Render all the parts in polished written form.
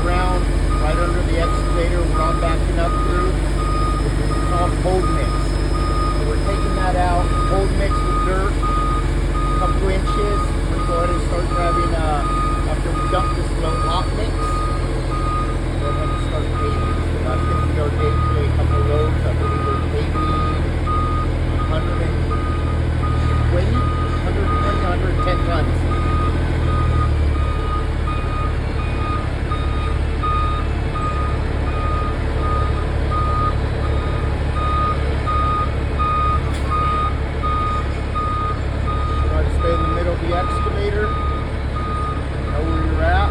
ground right under the excavator we're on backing up through. It's called cold mix. So we're taking that out, cold mix with dirt, a couple inches. We're going to go ahead and start grabbing, after we dump this float, hot mix. Go ahead and start paving. So that's going to be our day today. A couple loads. I believe we're paving 110 tons. Try to stay in the middle of the excavator. Know where you're at.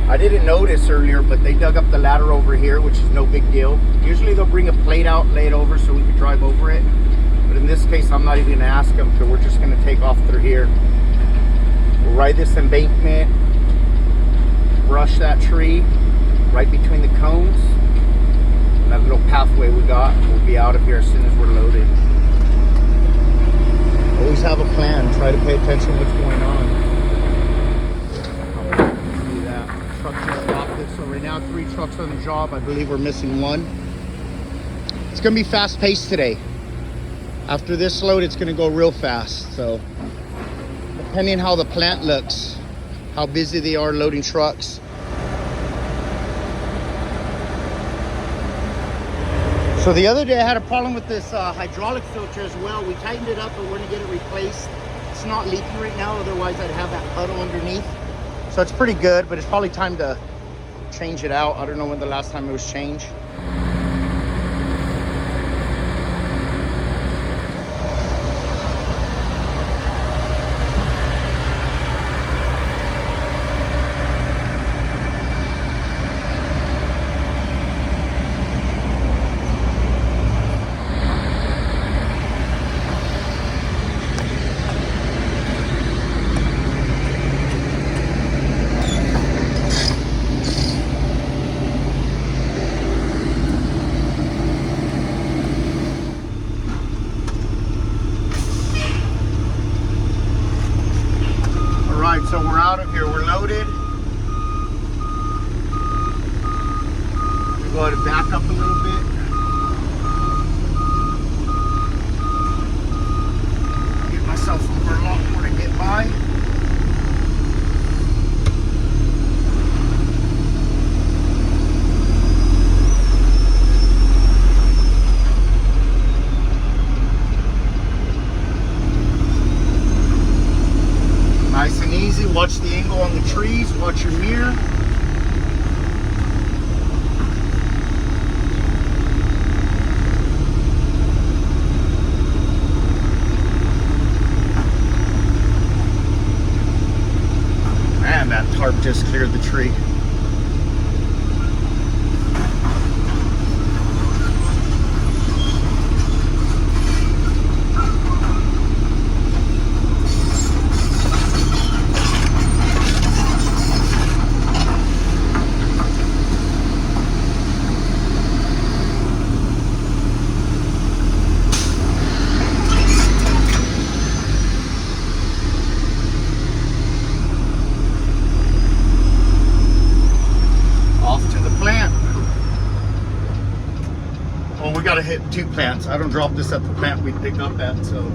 I didn't notice earlier, but they dug up the ladder over here, which is no big deal. Usually they'll bring a plate out, lay it over so we can drive over it. But in this case, I'm not even gonna ask them, because we're just gonna take off through here. We'll ride this embankment, brush that tree right between the cones. That little pathway we got, we'll be out of here as soon as we're loaded. Always have a plan, try to pay attention to what's going on. Truck just stopped it. So right now 3 trucks on the job. I believe we're missing 1. It's gonna be fast paced today. After this load, it's gonna go real fast. So depending how the plant looks, how busy they are loading trucks. So the other day I had a problem with this hydraulic filter as well. We tightened it up, but we're gonna get it replaced. It's not leaking right now, otherwise I'd have that puddle underneath. So it's pretty good, but it's probably time to change it out. I don't know when the last time it was changed. So we're out of here, we're loaded. We go ahead and back up a little bit. Get myself over a lot more to get by. Nice and easy. Watch the angle on the trees. Watch your mirror. Man, that tarp just cleared the tree. We got to hit 2 plants. I don't drop this at the plant we pick up at, so.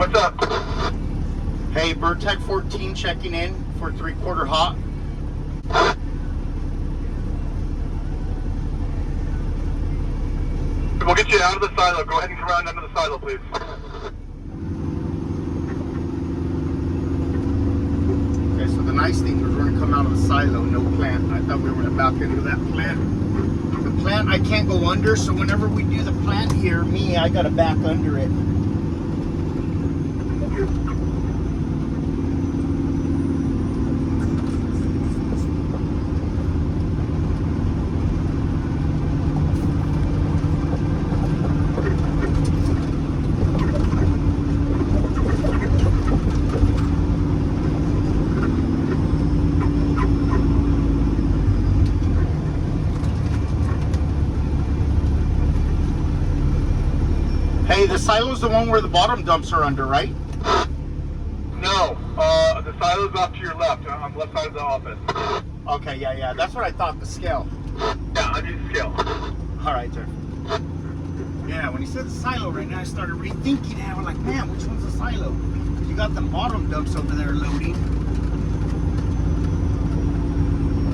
What's up? Hey, Bird-Tech 14 checking in for 3/4 hot. We'll get you out of the silo. Go ahead and come around under the silo, please. Okay, so the nice thing was we're gonna come out of the silo, no plant. I thought we were gonna back into that plant. The plant I can't go under, so whenever we do the plant here, I gotta back under it. Hey, the silo's the one where the bottom dumps are under, right? No, the silo's off to your left, on the left side of the office. Okay, yeah, that's what I thought, the scale. Yeah, I need the scale. All right, sir. Yeah, when he said the silo right now, I started rethinking it. I was like, man, which one's the silo? Because you got the bottom dumps over there loading.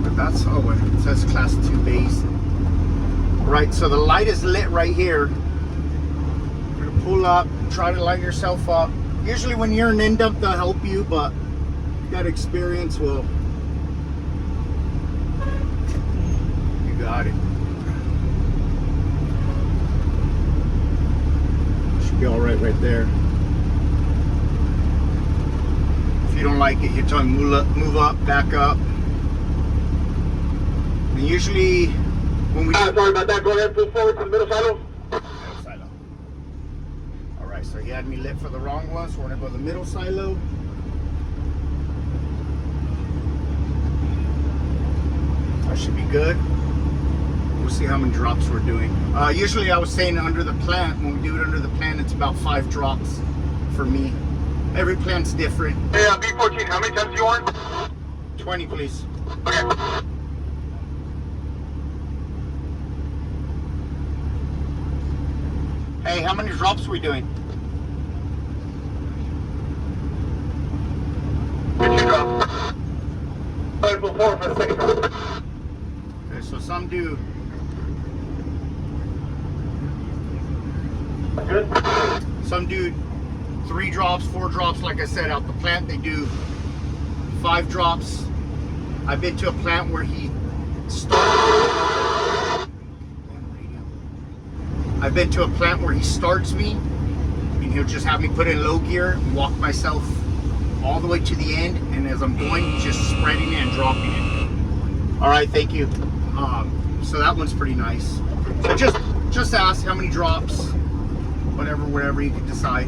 But that's, oh, it says class 2 base. Right, so the light is lit right here. You're gonna pull up, try to light yourself up. Usually when you're an end dump, they'll help you, but that experience will. You got it. Should be all right there. If you don't like it, you tell me move up, back up. And usually when we. Sorry about that. Go ahead, pull forward to the middle silo. Silo. All right, so he had me lit for the wrong one, so we're gonna go to the middle silo. That should be good. We'll see how many drops we're doing. Usually I was saying under the plant, when we do it under the plant, it's about 5 drops for me. Every plant's different. Hey, B14, how many times do you want? 20, please. Okay. Hey, how many drops are we doing? 2 drops. Go ahead, pull forward for the second drop. Okay, so some do. Good. Some do 3 drops, 4 drops. Like I said, out the plant they do 5 drops. I've been to a plant where he starts. I've been to a plant where he starts me, and he'll just have me put in low gear and walk myself all the way to the end. And as I'm going, he's just spreading it and dropping it. All right, thank you. So that one's pretty nice. So just ask how many drops. Whatever you can decide.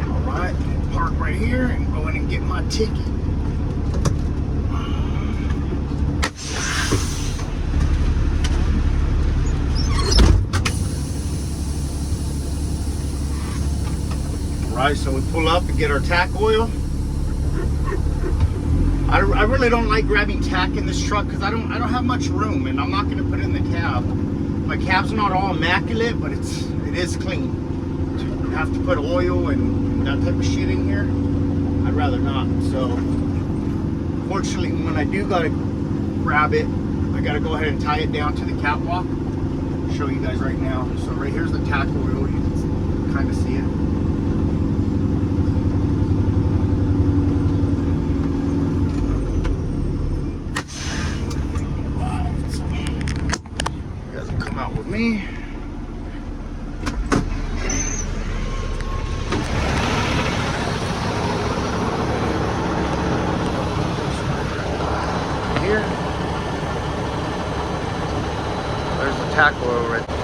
All right, park right here and go in and get my ticket. All right, so we pull up and get our tack oil. I really don't like grabbing tack in this truck because I don't have much room, and I'm not going to put it in the cab. My cab's not all immaculate, but it is clean. To have to put oil and that type of shit in here, I'd rather not. So fortunately, when I do gotta grab it, I gotta go ahead and tie it down to the catwalk. I'll show you guys right now. So right here's the tack oil. You can kind of see it. Me. Here. There's the tack oil right there.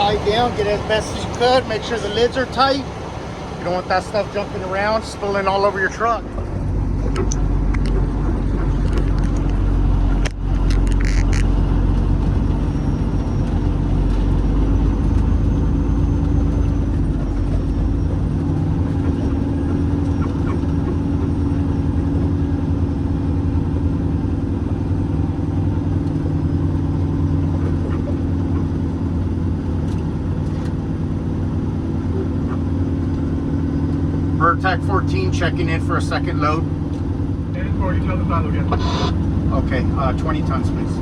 tied down. Get it as best as you could. Make sure the lids are tight. You don't want that stuff jumping around, spilling all over your truck. Tech 14 checking in for a second load. 10-4, you tell the silo again. Okay, 20 tons, please.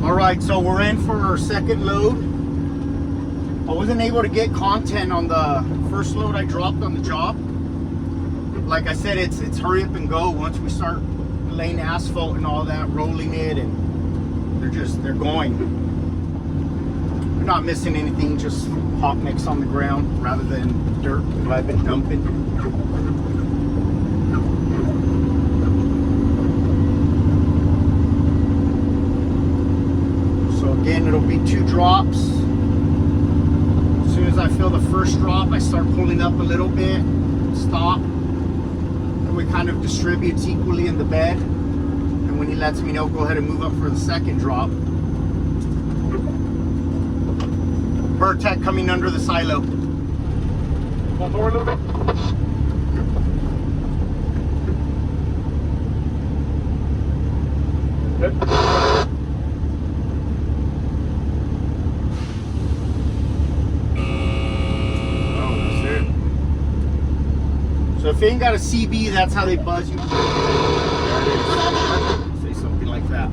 All right, so we're in for our second load. I wasn't able to get content on the first load I dropped on the job. Like I said, it's hurry up and go. Once we start laying asphalt and all that, rolling it, and they're going. They're not missing anything, just hot mix on the ground rather than dirt that I've been dumping. So again, it'll be 2 drops. As soon as I feel the first drop, I start pulling up a little bit, stop. We kind of distributes equally in the bed, and when he lets me know, go ahead and move up for the second drop. Vertec coming under the silo. Pull forward a little bit. Good. So if you ain't got a CB, that's how they buzz you. There it is. Say something like that.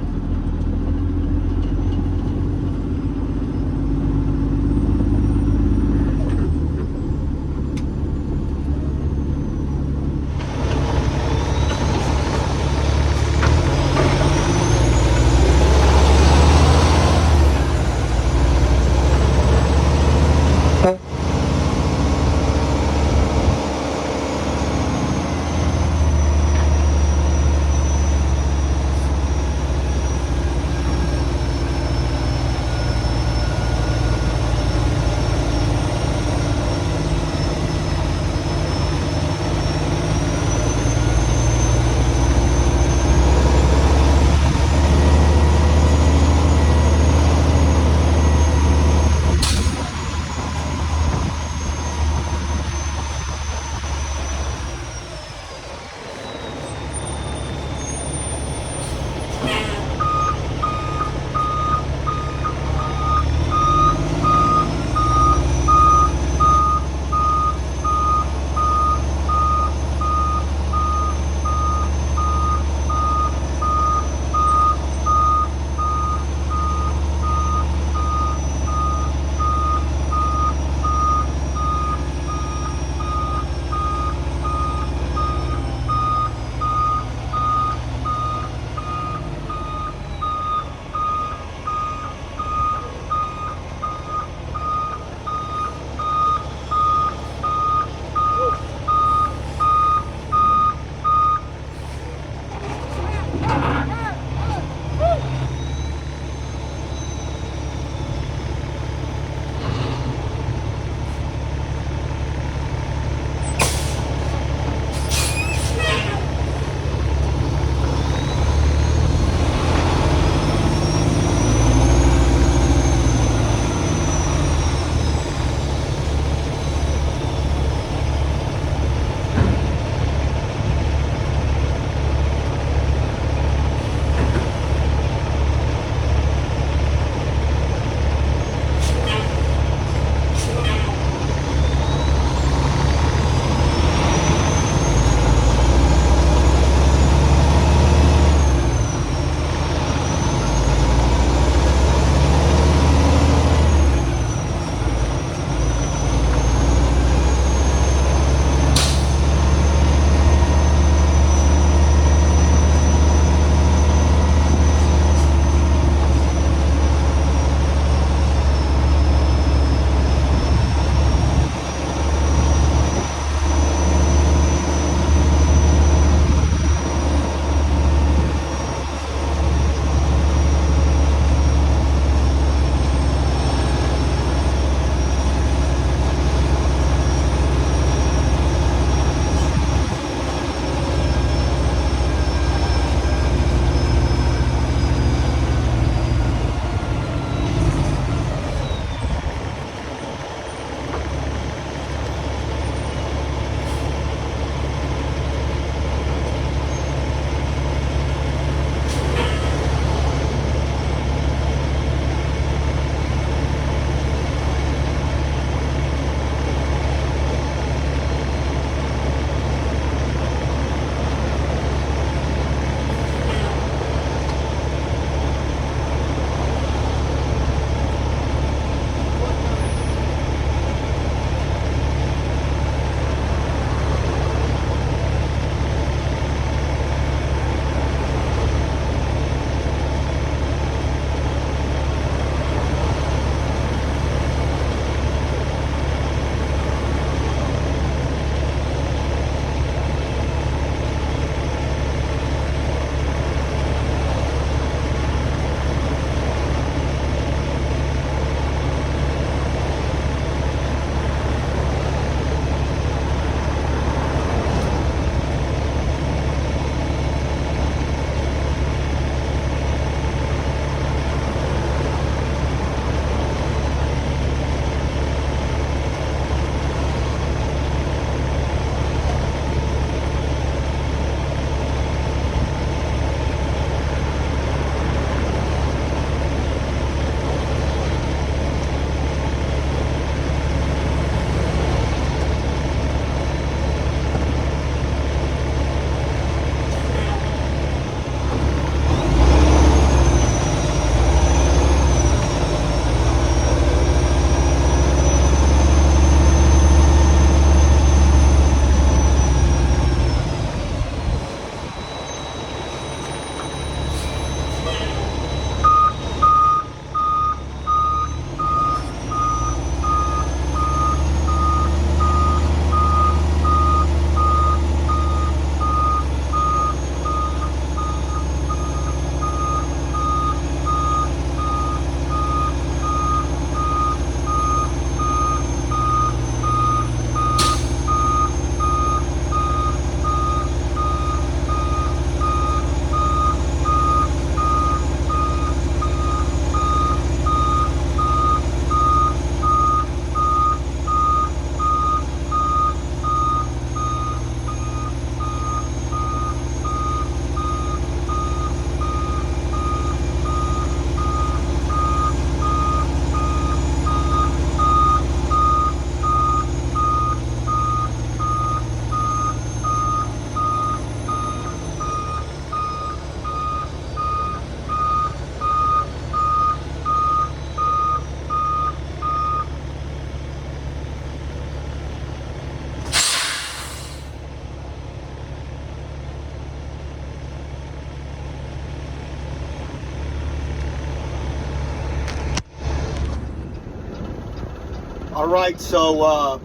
All right, so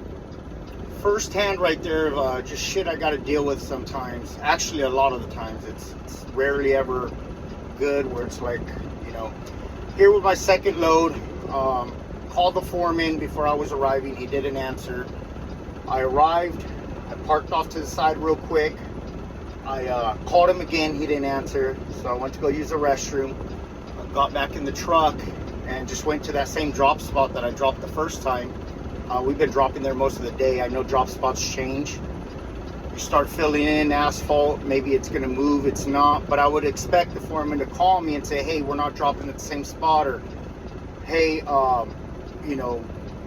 firsthand right there, just shit I got to deal with sometimes. Actually, a lot of the times, it's rarely ever good. Where it's like, you know, here with my second load, called the foreman before I was arriving. He didn't answer. I arrived. I parked off to the side real quick. I called him again. He didn't answer. So I went to go use the restroom. I got back in the truck and just went to that same drop spot that I dropped the first time. We've been dropping there most of the day. I know drop spots change. You start filling in asphalt, maybe it's going to move, it's not. But I would expect the foreman to call me and say, hey, we're not dropping at the same spot, or hey, you know,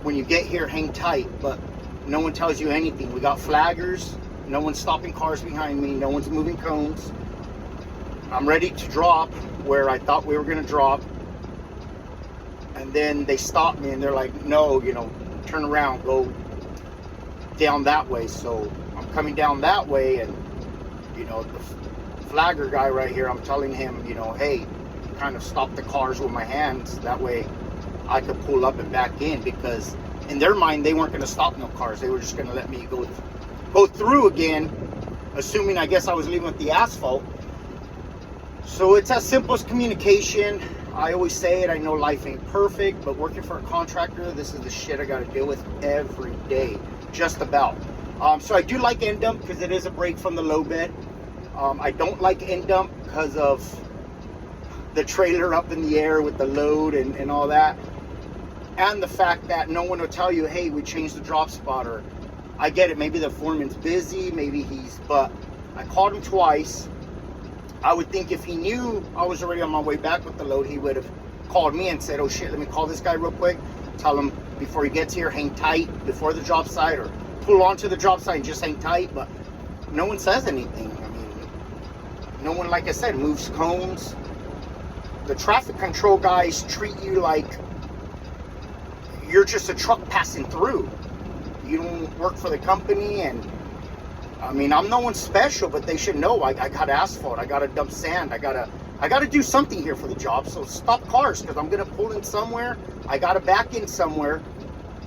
when you get here, hang tight. But no one tells you anything. We got flaggers. No one's stopping cars behind me. No one's moving cones. I'm ready to drop where I thought we were going to drop. And then they stop me and they're like, no, you know, turn around, go down that way. So I'm coming down that way, and you know, the flagger guy right here, I'm telling him, you know, hey, kind of stop the cars with my hands, that way I could pull up and back in, because in their mind they weren't going to stop no cars, they were just going to let me go through again, assuming I guess I was leaving with the asphalt. So it's as simple as communication. I always say it, I know life ain't perfect, but working for a contractor, this is the shit I got to deal with every day, just about. So I do like end dump because it is a break from the low bed. I don't like end dump because of the trailer up in the air with the load and all that. And the fact that no one will tell you, hey, we changed the drop spot, or I get it, maybe the foreman's busy, maybe but I called him twice. I would think if he knew I was already on my way back with the load, he would have called me and said, oh shit, let me call this guy real quick. Tell him before he gets here, hang tight before the drop site, or pull onto the drop site and just hang tight. But no one says anything. I mean, no one, like I said, moves cones. The traffic control guys treat you like you're just a truck passing through. You don't work for the company, and I mean, I'm no one special, but they should know I got asphalt, I gotta dump sand, I gotta do something here for the job. So stop cars, because I'm gonna pull in somewhere, I gotta back in somewhere,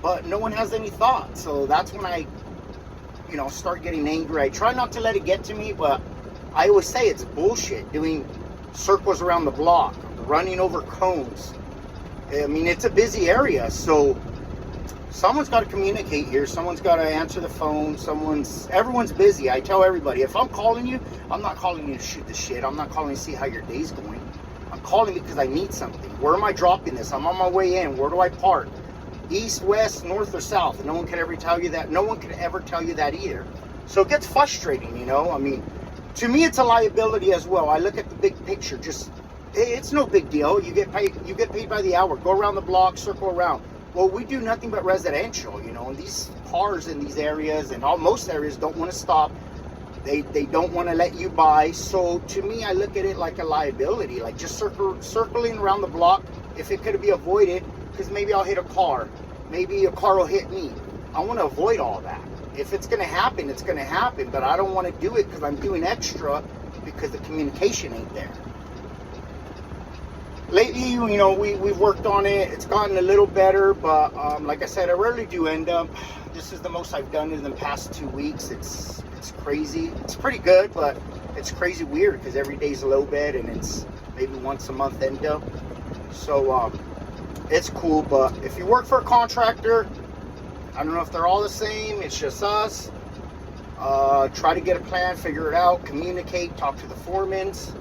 but no one has any thought. So that's when I, you know, start getting angry. I try not to let it get to me, but I always say it's bullshit doing circles around the block, running over cones. I mean, it's a busy area, so someone's got to communicate here. Someone's got to answer the phone. Everyone's busy. I tell everybody, if I'm calling you, I'm not calling you to shoot the shit. I'm not calling to see how your day's going. I'm calling because I need something. Where am I dropping this? I'm on my way in. Where do I park? East, west, north, or south? And no one can ever tell you that. No one can ever tell you that either. So it gets frustrating, you know? I mean, to me, it's a liability as well. I look at the big picture. Just, it's no big deal. You get paid by the hour. Go around the block, circle around. Well, we do nothing but residential, you know, and these cars in these areas and most areas don't want to stop. They don't want to let you by. So to me, I look at it like a liability, like just circling around the block. If it could be avoided, because maybe I'll hit a car, maybe a car will hit me. I want to avoid all that. If it's going to happen, it's going to happen, but I don't want to do it because I'm doing extra because the communication ain't there. Lately, you know, we've worked on it. It's gotten a little better, but like I said, I rarely do end up. This is the most I've done in the past 2 weeks. It's crazy. It's pretty good, but it's crazy weird because every day's a low bed and it's maybe once a month end up. So it's cool, but if you work for a contractor, I don't know if they're all the same. It's just us. Try to get a plan, figure it out, communicate, talk to the foremans.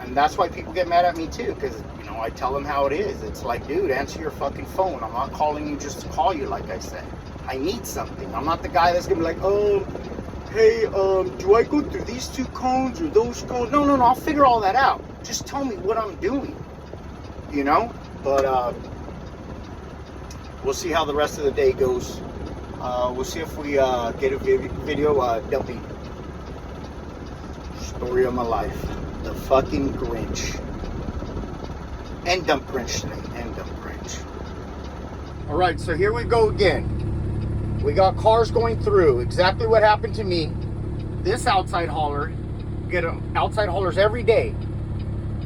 And that's why people get mad at me too, because, you know, I tell them how it is. It's like, dude, answer your fucking phone. I'm not calling you just to call you, like I said. I need something. I'm not the guy that's gonna be like, hey, do I go through these two cones or those cones? No, I'll figure all that out. Just tell me what I'm doing, you know? But we'll see how the rest of the day goes. We'll see if we get a video dumping. Story of my life. The fucking Grinch. End dump Grinch today. End dump Grinch. Alright, so here we go again. We got cars going through. Exactly what happened to me. This outside hauler, get outside haulers every day.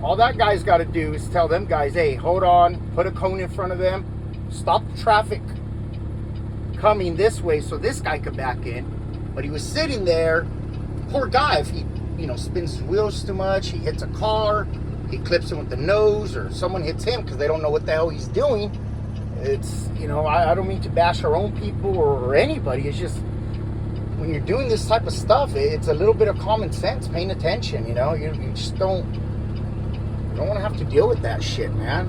All that guy's got to do is tell them guys, hey, hold on, put a cone in front of them, stop the traffic coming this way so this guy could back in. But he was sitting there. Poor guy, if he, spins his wheels too much, he hits a car, he clips him with the nose, or someone hits him because they don't know what the hell he's doing. It's, I don't mean to bash our own people or anybody. It's just, when you're doing this type of stuff, it's a little bit of common sense, paying attention, you just don't want to have to deal with that shit, man.